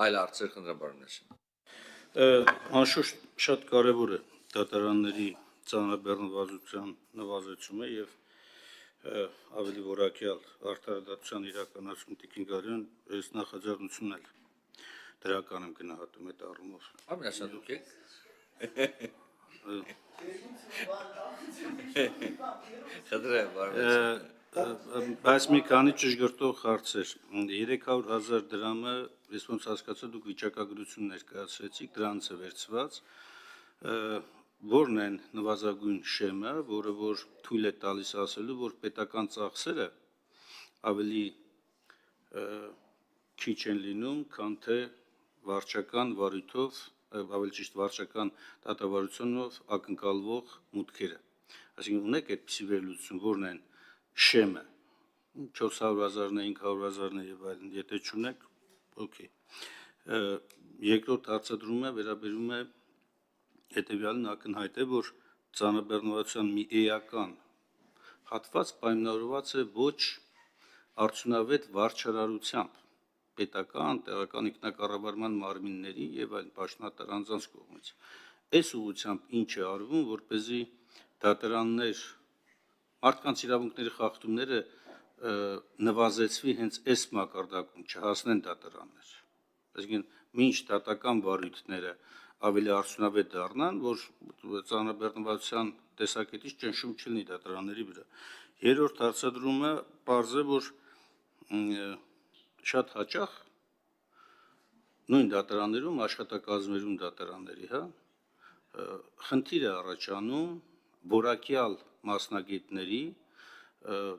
այլ հարցեր խնդրաբարոներ։ Անշուշտ շատ կարևոր է դատարանների ծանրաբեռնվածության նվազեցումը եւ ավելի որակյալ արդարադատության իրականացում Տիկին Գարյան այս նախաձեռնությունն էլ դրական եմ գնահատում այդ առումով։ Ամենաշատ դուք եք։ Խնդրեմ, բարոյ։ Բայց մի քանի ճշգրտող հարցեր։ 300,000 դրամը, ես ոնց հասկացա, դուք վիճակագրություն ներկայացրեցիք, դրանց է վերցված, որն են նվազագույն շեմը, որը որ թույլ է տալիս ասելու, որ պետական ծախսերը ավելի քիչ են լինում, քան թե վարչական վարույթով, ավելի ճիշտ վարչական դատավարությունով ակնկալվող մուտքերը։ Այսինքն ունեք այդպիսի վերլուծություն, որն են շեմը 400,000-ն է, 500,000-ն է եւ այլն, եթե չունեք, օքեյ։ Երկրորդ հարցադրումը վերաբերում է հետեւյալին, ակնհայտ է, որ ծանրաբեռնվածության մի էական հատված պայմանավորված է ոչ արդյունավետ վարչարարությամբ պետական, տեղական ինքնակառավարման մարմինների եւ այլ պաշտոնատար անձանց կողմից։ Այս ուղղությամբ ինչ է արվում, որպեսզի դատարաններ մարդկանց իրավունքների խախտումները նվազեցվի հենց այս մակարդակում, չհասնեն դատարաններ։ Այսինքն, մինչ դատական վարույթները ավելի արդյունավետ դառնան, որ ծանրաբեռնվածության տեսակետից ճնշում չլինի դատարանների վրա։ Երրորդ հարցադրումը պարզ է, որ շատ հաճախ նույն դատարաններում, աշխատակազմերում դատարանների, խնդիր է առաջանում որակյալ մասնագետների,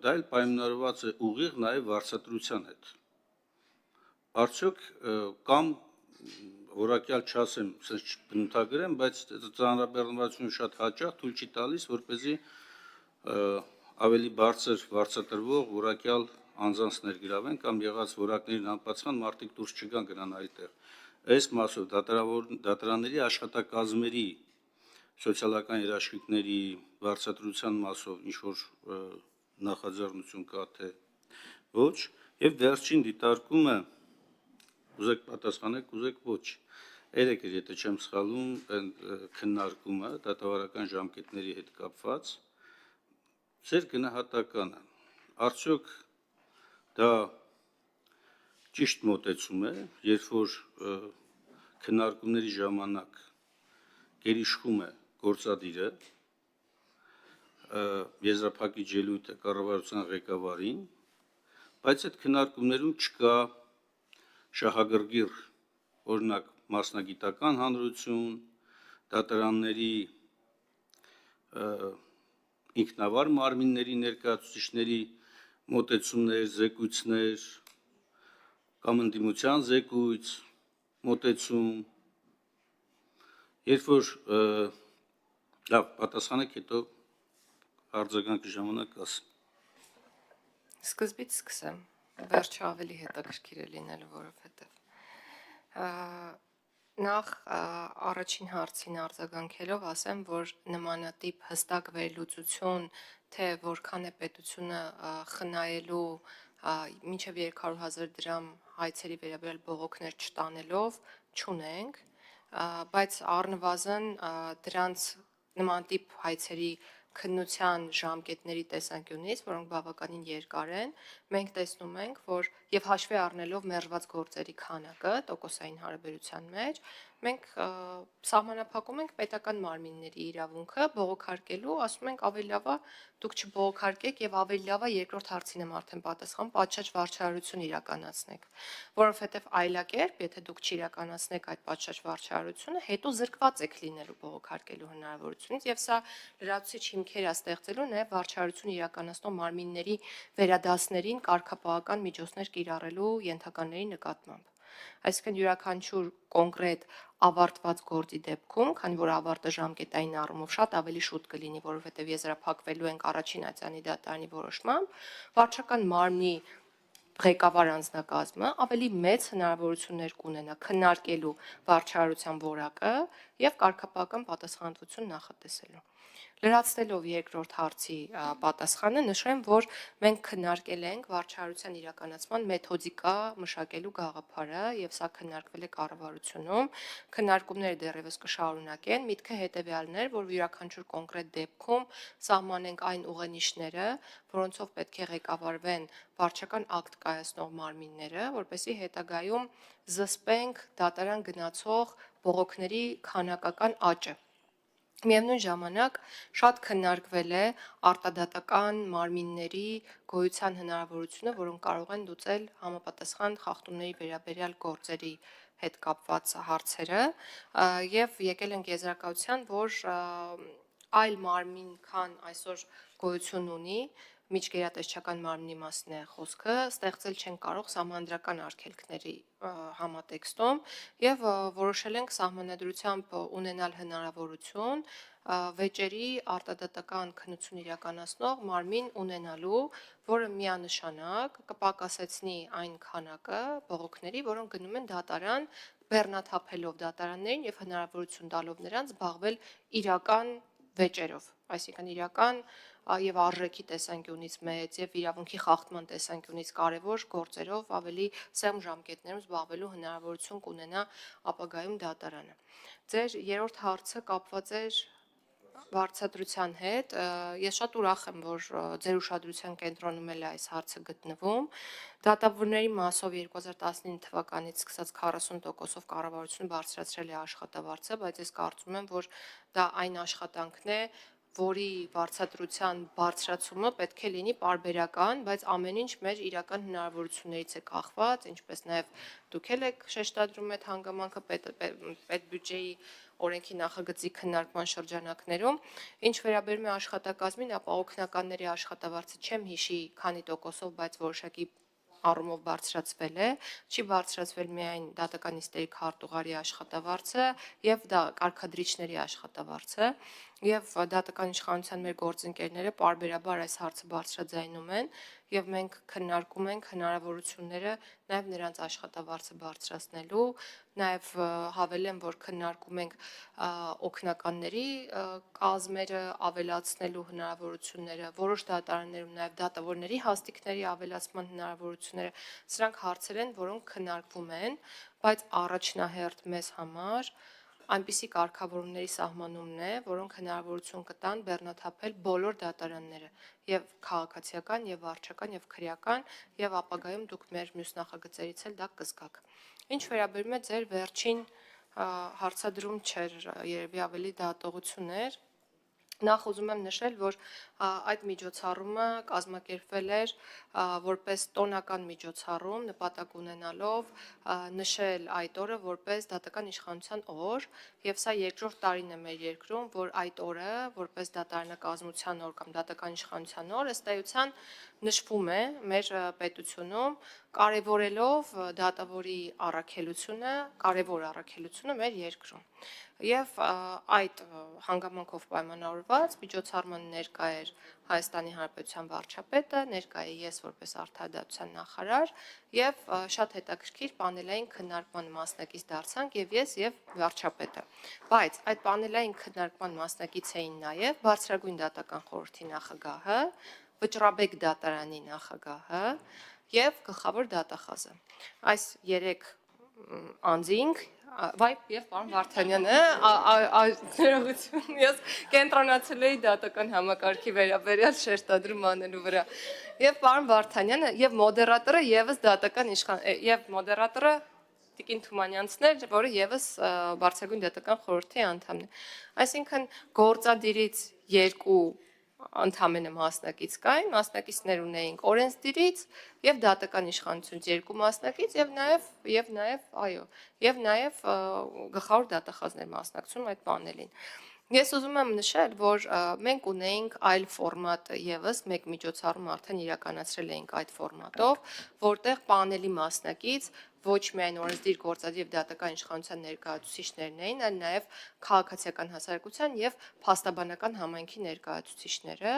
դա էլ պայմանավորված է ուղիղ նաև վարձատրության հետ։ Արդյոք կամ որակյալ չասեմ, ասես բնութագրեմ, բայց ծանրաբեռնվածությունը շատ հաճախ թույլ չի տալիս, որպեսզի ավելի բարձր վարձատրվող որակյալ անձանց ներգրավեն կամ եղած որակներին անպատասխան մարդիկ դուրս չգան գնան այլտեղ։ Այս մասով դատարանների աշխատակազմերի սոցիալական երաշխիքների վարձատրության մասով ինչ որ նախաձեռնություն կա թե ոչ, եւ վերջին դիտարկումը ուզեք պատասխանեք, ուզեք ոչ։ Երեք էր, եթե չեմ սխալվում, քննարկումը դատավարական ժամկետների հետ կապված ձեր գնահատականը, արդյոք դա ճիշտ մոտեցում է, երբ որ քննարկումների ժամանակ գերիշխում է գործադիրը, եզրափակիչ ելույթը կառավարության ղեկավարին, բայց այդ քննարկումներում չկա շահագրգիռ, օրինակ մասնագիտական հանրություն, դատարանների ինքնավար մարմինների ներկայացուցիչների մոտեցումներ, զեկույցներ, կամ ընդդիմության զեկույց, մոտեցում, երբ որ լավ պատասխանեք, հետո արձագանքի ժամանակ ասեմ։ Սկզբից սկսեմ, վերջը ավելի հետաքրքիր է լինելու, որովհետև նախ առաջին հարցին արձագանքելով ասեմ, որ նմանատիպ հստակ վերլուծություն, թե որքան է պետությունը խնայելու մինչև 300,000 դրամ հայցերի վերաբերյալ բողոքներ չտանելով չունենք, բայց առնվազն դրանց նմանատիպ հայցերի քննության ժամկետների տեսանկյունից, որոնք բավականին երկար են, մենք տեսնում ենք, որ եւ հաշվի առնելով մերժված գործերի քանակը տոկոսային հարաբերության մեջ, մենք սահմանափակում ենք պետական մարմինների իրավունքը բողոքարկելու, ասում ենք ավելի լավ է դուք չբողոքարկեք եւ ավելի լավ է երկրորդ հարցին եմ արդեն պատասխան, պատշաճ վարչարություն իրականացնեք, որովհետեւ այլակերպ, եթե դուք չիրականացնեք այդ պատշաճ վարչարությունը, հետո զրկված եք լինելու բողոքարկելու հնարավորությունից եւ սա լրացուցիչ հիմքեր է ստեղծելու նաեւ վարչարություն իրականացնող մարմինների վերադասներին կարգապահական միջոցներ կիրառելու ենթականների նկատմամբ։ Այսինքն յուրաքանչյուր կոնկրետ ավարտված գործի դեպքում, քանի որ ավարտը ժամկետային առումով շատ ավելի շուտ կլինի, որովհետև եզրափակվելու ենք առաջին ատյանի դատարանի որոշմամբ, վարչական մարմնի ղեկավար անձնակազմը ավելի մեծ հնարավորություններ կունենա քննարկելու վարչարարության որակը եւ կարգապահական պատասխանատվություն նախատեսելու։ Լրացնելով երկրորդ հարցի պատասխանը նշեմ, որ մենք քննարկել ենք վարչարության իրականացման մեթոդիկա մշակելու գաղափարը եւ սա քննարկվել է կառավարությունում։ Քննարկումները դեռևս կշարունակեն։ Միտքը հետեւյալն էր, որ յուրաքանչյուր կոնկրետ դեպքում սահմանենք այն ուղենիշները, որոնցով պետք է ղեկավարվեն վարչական ակտ կայացնող մարմինները, որպեսզի հետագայում զսպենք դատարան գնացող բողոքների քանակական աճը։ Միևնույն ժամանակ շատ քննարկվել է արտադատական մարմինների գոյության հնարավորությունը, որոնք կարող են լուծել համապատասխան խախտումների վերաբերյալ գործերի հետ կապված հարցերը եւ եկել ենք եզրակացության, որ այլ մարմին, քան այսօր գոյություն ունի, միջգերատեսչական մարմնի մասն է խոսքը, ստեղծել չեն կարող սահմանադրական արգելքների համատեքստում եւ որոշել ենք սահմանադրությամբ ունենալ հնարավորություն վեճերի արտադատական քննություն իրականացնող մարմին ունենալու, որը միանշանակ կպակասեցնի այն քանակը բողոքների, որոնք գնում են դատարան, բեռնաթափելով դատարաններին եւ հնարավորություն տալով նրանց զբաղվել իրական վեճերով, այսինքն իրական եւ արժեքի տեսանկյունից մեծ եւ իրավունքի խախտման տեսանկյունից կարեւոր գործերով ավելի սեմ ժամկետներում զբաղվելու հնարավորություն կունենա ապագայում դատարանը։ Ձեր երրորդ հարցը կապված էր վարձատրության հետ, ես շատ ուրախ եմ, որ ձեր ուշադրության կենտրոնում էլ է այս հարցը գտնվում։ Դատավորների մասով 2019 թվականից սկսած 40%-ով կառավարությունը բարձրացրել է աշխատավարձը, բայց ես կարծում եմ, որ դա այն աշխատանքն է, որի վարձատրության բարձրացումը պետք է լինի պարբերական, բայց ամեն ինչ մեր իրական հնարավորություններից է կախված, ինչպես նաև դուք էլ եք շեշտադրում այդ հանգամանքը պետբյուջեի օրենքի նախագծի քննարկման շրջանակներում, ինչ վերաբերում է աշխատակազմին, ապա օգնականների աշխատավարձը չեմ հիշի քանի տոկոսով, բայց որոշակի առումով բարձրացվել է, չի բարձրացվել միայն դատական նիստերի քարտուղարի աշխատավարձը եւ դա կարգադրիչների աշխատավարձը եւ դատական իշխանության մեր գործընկերները պարբերաբար այս հարցը բարձրաձայնում են եւ մենք քննարկում ենք հնարավորությունները նաեւ նրանց աշխատավարձը բարձրացնելու, նաեւ հավելեմ, որ քննարկում ենք օգնականների կազմերը ավելացնելու հնարավորությունները, որոշ դատարաններում նաեւ դատավորների հաստիքների ավելացման հնարավորությունները, սրանք հարցեր են, որոնք քննարկվում են, բայց առաջնահերթ մեզ համար այնպիսի կարգավորումների սահմանումն է, որոնք հնարավորություն կտան բեռնաթափել բոլոր դատարանները, եւ քաղաքացիական, եւ վարչական, եւ քրեական, եւ ապագայում դուք մեր մյուս նախագծերից էլ դա կզգաք։ Ինչ վերաբերում է ձեր վերջին հարցադրում չէր, երևի ավելի դատողություն էր։ Նախ ուզում եմ նշել, որ այդ միջոցառումը կազմակերպվել էր որպես տոնական միջոցառում, նպատակ ունենալով նշել այդ օրը որպես դատական իշխանության օր, եւ սա երկրորդ տարին է մեր երկրում, որ այդ օրը որպես դատարանակազմության օր կամ դատական իշխանության օր ըստ էության նշվում է մեր պետությունում, կարևորելով դատավորի առաքելությունը, կարևոր առաքելությունը մեր երկրում։ Եվ այդ հանգամանքով պայմանավորված միջոցառման ներկա էր Հայաստանի Հանրապետության վարչապետը, ներկա էի ես որպես արդարադատության նախարար եւ շատ հետաքրքիր պանելային քննարկման մասնակից դարձանք եւ ես եւ վարչապետը։ Բայց այդ պանելային քննարկման մասնակից էին նաեւ Բարձրագույն դատական խորհրդի նախագահը, Վճռաբեկ դատարանի նախագահը եւ գլխավոր դատախազը։ Այս երեք անձինք եւ պարոն Վարդանյանը ներողություն, ես կենտրոնացել էի դատական համակարգի վերաբերյալ շեշտադրում անելու վրա։ Եվ պարոն Վարդանյանը եւ մոդերատորը եւս դատական իշխան եւ մոդերատորը Տիկին Թումանյանցն էր, որը եւս Բարձրագույն դատական խորհրդի անդամն է։ Այսինքն գործադիրից երկու ընդհանրապես մասնակից կային, մասնակիցներ ունեինք օրենսդիրից եւ դատական իշխանությունից երկու մասնակից եւ նաեւ գլխավոր դատախազներ մասնակցում այդ պանելին։ Ես ուզում եմ նշել, որ մենք ունեինք այլ ֆորմատ եւս, մեկ միջոցառում արդեն իրականացրել էինք այդ ֆորմատով, որտեղ պանելի մասնակից ոչ միայն օրենսդիր գործադիր եւ դատական իշխանության ներկայացուցիչներն էին, այլ նաեւ քաղաքացիական հասարակության եւ փաստաբանական համայնքի ներկայացուցիչները,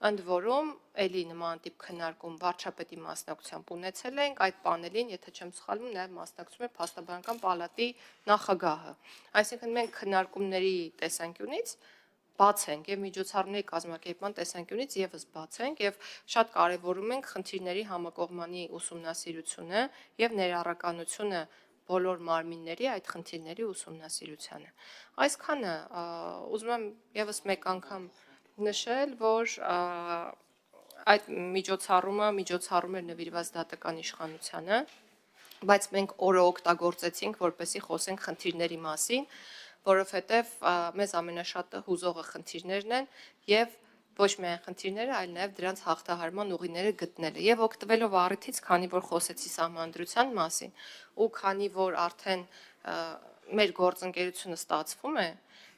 ընդ որում էլի նման տիպ քննարկում վարչապետի մասնակցությամբ ունեցել ենք, այդ պանելին, եթե չեմ սխալվում, նաեւ մասնակցում էր փաստաբանական պալատի նախագահը։ Այսինքն մենք քննարկումների տեսանկյունից բաց ենք եւ միջոցառումների կազմակերպման տեսանկյունից եւս բաց ենք եւ շատ կարեւորում ենք խնդիրների համակողմանի ուսումնասիրությունը եւ ներառականությունը բոլոր մարմինների այդ խնդիրների ուսումնասիրությանը։ Այսքանը ուզում եմ եւս մեկ անգամ նշել, որ այդ միջոցառումը էր նվիրված դատական իշխանությանը, բայց մենք օրը օգտագործեցինք, որպեսզի խոսենք խնդիրների մասին, որովհետև մեզ ամենաշատը հուզողը խնդիրներն են եւ ոչ միայն խնդիրները, այլ նաեւ դրանց հաղթահարման ուղիները գտնելը եւ օգտվելով առիթից, քանի որ խոսեցի սահմանադրության մասին ու քանի որ արդեն մեր գործընկերությունը ստացվում է,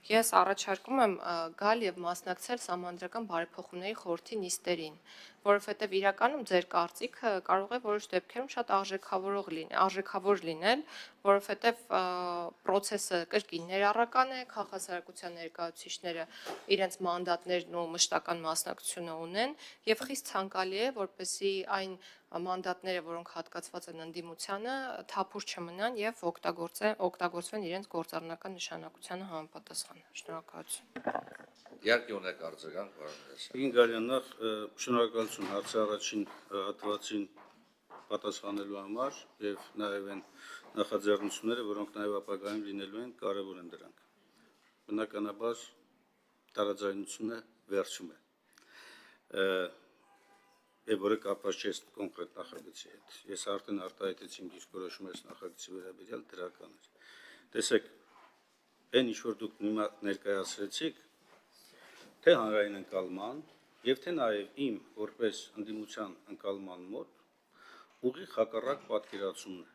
ես առաջարկում եմ գալ եւ մասնակցել Սահմանադրական բարեփոխումների խորհրդի նիստերին, որովհետեւ իրականում ձեր կարծիքը կարող է որոշ դեպքերում շատ արժեքավոր լինել, որովհետեւ process-ը կրկին ներառական է, քաղաքասարակության ներկայացուցիչները իրենց մանդատներն ու մշտական մասնակցությունը ունեն եւ խիստ ցանկալի է, որպեսզի այն մանդատները, որոնք հատկացված են ընդդիմությանը, թափուր չմնան եւ օգտագործվեն իրենց գործառնական նշանակությանը համապատասխան։ Շնորհակալություն։ Իհարկե ունեք արձագանք, պարոն Միրզոյան։ Ինգալյան, նախ շնորհակալություն հարցի առաջին հատվածին պատասխանելու համար եւ նաեւ այն նախաձեռնությունները, որոնք նաեւ ապագայում լինելու են, կարեւոր են դրանք։ Բնականաբար տարաձայնությունը վերջում է։ Եվ որը կապված չէ կոնկրետ նախագծի հետ։ Ես արդեն արտահայտեցի իմ դիրքորոշումը այս նախագծի վերաբերյալ դրական էր։ Տեսեք, այն ինչ որ դուք հիմա ներկայացրեցիք, թե հանրային ընկալման եւ թե նաեւ իմ որպես ընդդիմության ընկալման մոտ ուղիղ հակառակ պատկերացումն է։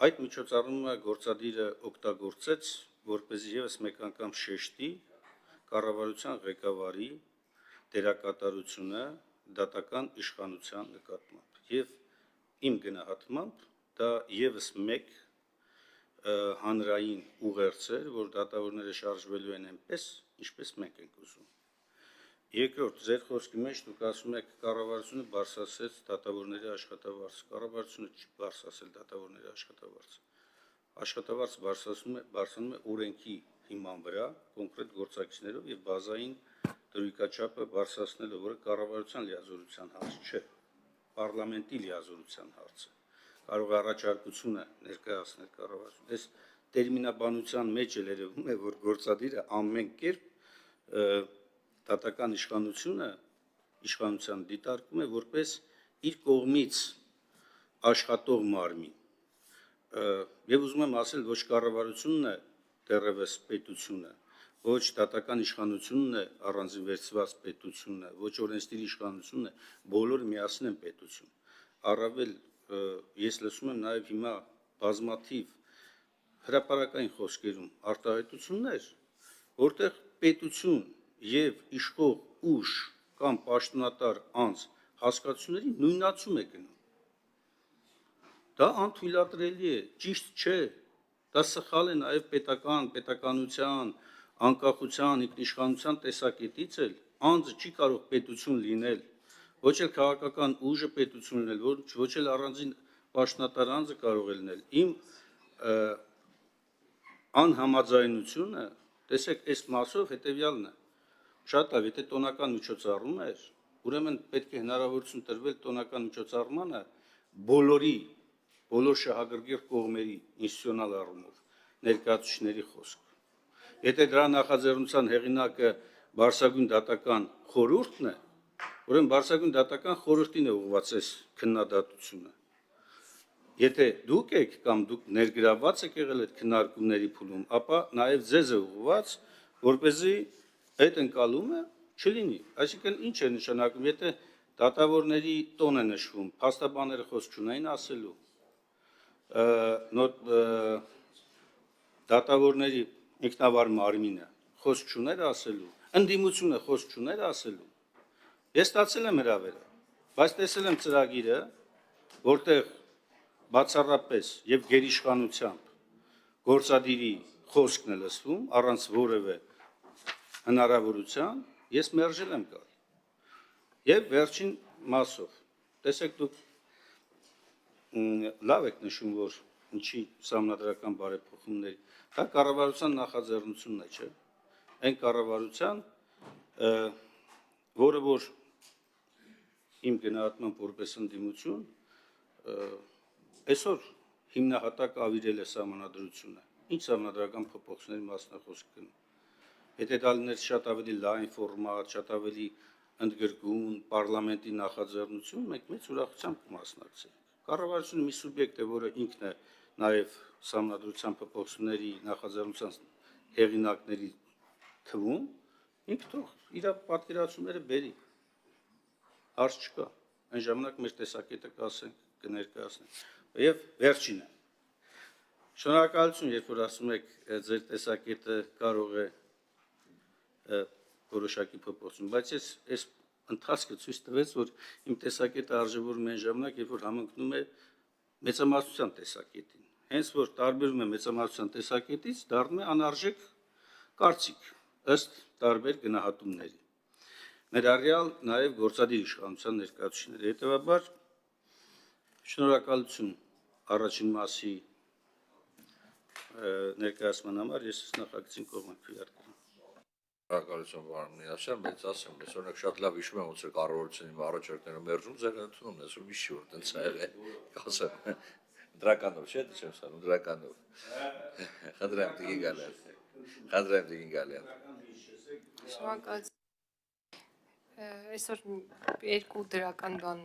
Այդ միջոցառումը գործադիրը օգտագործեց, որպեսզի եւս մեկ անգամ շեշտի կառավարության ղեկավարի դերակատարությունը դատական իշխանության նկատմամբ եւ իմ գնահատմամբ դա եւս մեկ հանրային ուղերձ էր, որ դատավորները շարժվելու են այնպես, ինչպես մենք ենք ուզում։ Երկրորդ, ձեր խոսքի մեջ դուք ասում եք կառավարությունը բարձրացրեց դատավորների աշխատավարձը, կառավարությունը չի բարձրացել դատավորների աշխատավարձը։ Աշխատավարձը բարձրանում է օրենքի հիման վրա, կոնկրետ գործակիցներով եւ բազային դրույքաչափը բարձրացնելով, որը կառավարության լիազորության հարց չէ, պարլամենտի լիազորության հարց է։ Կարող է առաջարկությունը ներկայացնել կառավարություն։ Այս տերմինաբանության մեջ էլ երևում է, որ գործադիրը ամեն կերպ դատական իշխանության դիտարկում է որպես իր կողմից աշխատող մարմին։ Եվ ուզում եմ ասել, ոչ կառավարությունն է դեռևս պետությունը, ոչ դատական իշխանությունն է առանձին վերցված պետությունը, ոչ օրենսդիր իշխանությունն է, բոլորը միասին են պետություն։ Առավել ես լսում եմ նաև հիմա բազմաթիվ հրապարակային խոսքերում արտահայտություններ, որտեղ պետություն եւ իշխող ուժ կամ պաշտոնատար անձ հասկացությունների նույնացում է գնում։ Դա անթույլատրելի է, ճիշտ չէ, դա սխալ է նաև պետականության, անկախության, ինքնիշխանության տեսակետից էլ, անձը չի կարող պետություն լինել, ոչ էլ քաղաքական ուժը պետություն լինել, ոչ էլ առանձին պաշտոնատար անձը կարող է լինել։ Իմ անհամաձայնությունը, տեսեք, այս մասով հետևյալն է, շատ լավ, եթե տոնական միջոցառում էր, ուրեմն պետք է հնարավորություն տրվել տոնական միջոցառմանը բոլոր շահագրգիռ կողմերի ինստիտուցիոնալ առումով ներկայացուցիչների խոսք։ Եթե դրա նախաձեռնության հեղինակը Բարձրագույն դատական խորհուրդն է, ուրեմն Բարձրագույն դատական խորհրդին է ուղղված այս քննադատությունը։ Եթե դուք եք կամ դուք ներգրավված եք եղել այդ քննարկումների փուլում, ապա նաև ձեզ է ուղղված, որպեսզի այդ ընկալումը չլինի։ Այսինքն ինչ է նշանակում, եթե դատավորների տոն է նշվում, փաստաբանները խոսք չունեն ասելու, դատավորների ինքնավար մարմինը խոսք չուներ ասելու, ընդդիմությունը խոսք չուներ ասելու։ Ես ստացել եմ հրավերը, բայց տեսել եմ ծրագիրը, որտեղ բացառապես եւ գերիշխանությամբ գործադիրի խոսքն է լսվում առանց որևէ հնարավորության, ես մերժել եմ գալ։ Եվ վերջին մասով, տեսեք դուք լավ եք նշում, որ ինչի սահմանադրական բարեփոխումների, դա կառավարության նախաձեռնությունն է, չէ՞։ այն կառավարության, որը որ իմ գնահատմամբ որպես ընդդիմություն, այսօր հիմնահատակ ավիրել է սահմանադրությունը, ինչ սահմանադրական փոփոխությունների մասնախոսք գնում։ Եթե դա լիներ շատ ավելի լայն ֆորմատ, շատ ավելի ընդգրկուն, պարլամենտի նախաձեռնություն, մենք մեծ ուրախությամբ կմասնակցենք։ Կառավարությունը մի սուբյեկտ է, որը ինքն է նաև սահմանադրության փոփոխությունների նախաձեռնության հեղինակների թվում, ինքը թող իր պատկերացումները բերի։ Հարց չկա, այն ժամանակ մեր տեսակետը կասենք, կներկայացնենք։ Եվ վերջինը։ Շնորհակալություն, երբ որ ասում եք ձեր տեսակետը կարող է որոշակի փոփոխություն, բայց այս ընթացքը ցույց տվեց, որ իմ տեսակետը արժևորում է այն ժամանակ, երբ որ համընկնում է մեծամասնության տեսակետին։ Հենց որ տարբերում է մեծամասնության տեսակետից, դառնում է անարժեք կարծիք ըստ տարբեր գնահատումների։ Ներառյալ նաև գործադիր իշխանության ներկայացուցիչների։ Հետևաբար շնորհակալություն առաջին մասի ներկայացման համար, ես նախագծին կողմեմ քվեարկել։ Շնորհակալություն պարոն Մինասյան, բայց ասեմ, ես օրինակ շատ լավ հիշում եմ ոնց է կառավարությունի առաջարկները մերժում, ձեր ընդունում ես, որ միշտ որ տենց ա եղել, ասեմ, դրականով չէ՞, դե չեմ սանում, դրականով։ Խնդրեմ Տիկին Գալյան։ Շնորհակալություն։ Այսօր երկու դրական բան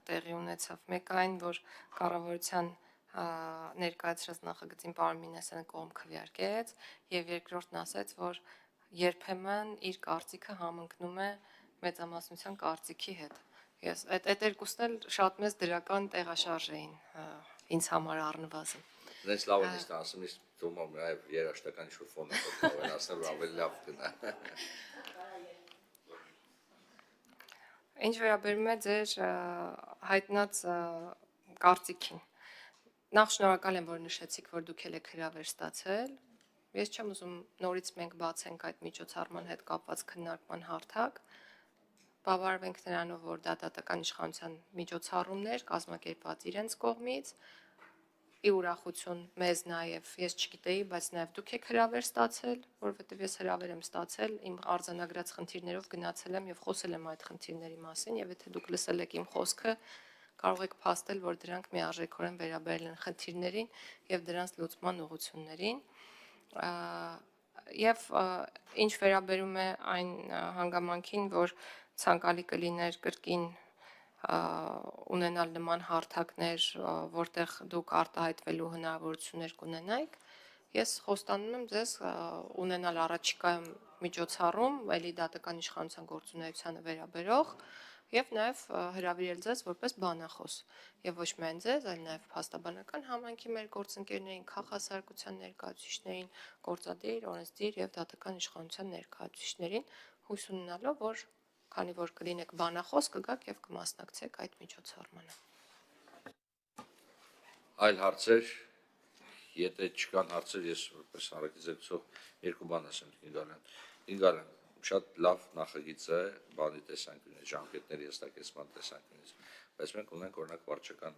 տեղի ունեցավ։ Մեկը այն, որ կառավարության ներկայացրած նախագծին պարոն Մինասյանը կողմ քվեարկեց, եւ երկրորդն ասաց, որ երբեմն իր կարծիքը համընկնում է մեծամասնության կարծիքի հետ։ Ես այդ երկուսն էլ շատ մեծ դրական տեղաշարժ էին ինձ համար առնվազն։ Դες լավ ես ասում, ես թվում եմ նաև երաշտական ինչ-որ ֆոն է կարող ասել, որ ավելի լավ գնա։ Ինչ վերաբերում է ձեր հայտնած կարծիքին։ Նախ շնորհակալ եմ, որ նշեցիք, որ դուք եք հրավեր ստացել։ Ես չեմ ուզում նորից մենք բացենք այդ միջոցառման հետ կապված քննարկման հարթակ։ Բավարարվենք նրանով, որ դա դատական իշխանության միջոցառումներ կազմակերպված իրենց կողմից։ Ի ուրախություն մեզ նաև, ես չգիտեի, բայց նաև դուք եք հրավեր ստացել, որովհետև ես հրավեր եմ ստացել, իմ արձանագրած խնդիրներով գնացել եմ եւ խոսել եմ այդ խնդիրների մասին, եւ եթե դուք լսել եք իմ խոսքը, կարող եք փաստել, որ դրանք միարժեքորեն վերաբերել են խնդիրներին եւ դրանց լուծման ուղղություններին։ Եվ ինչ վերաբերում է այն հանգամանքին, որ ցանկալի կլիներ կրկին ունենալ նման հարթակներ, որտեղ դուք արտահայտվելու հնարավորություններ կունենայիք, ես խոստանում եմ ձեզ ունենալ առաջիկայում միջոցառում, ելի դատական իշխանության գործունեությանը վերաբերող, եւ նաեւ հրավիրել ձեզ որպես բանախոս, եւ ոչ միայն ձեզ, այլ նաեւ փաստաբանական համայնքի մեր գործընկերներին, քաղաքասարքության ներկայացուցիչներին, գործադիր, օրենսդիր եւ դատական իշխանության ներկայացուցիչներին, հույս ունենալով, որ քանի որ կլինեք բանախոս, կգաք եւ կմասնակցեք այդ միջոցառմանը։ Այլ հարցեր, եթե չկան հարցեր, ես որպես հանրակցող երկու բան ասեմ Տիկին Գալյան, շատ լավ նախագիծ է բանի տեսանկյունից, ժամկետների հստակեցման տեսանկյունից, բայց մենք ունենք օրինակ վարչական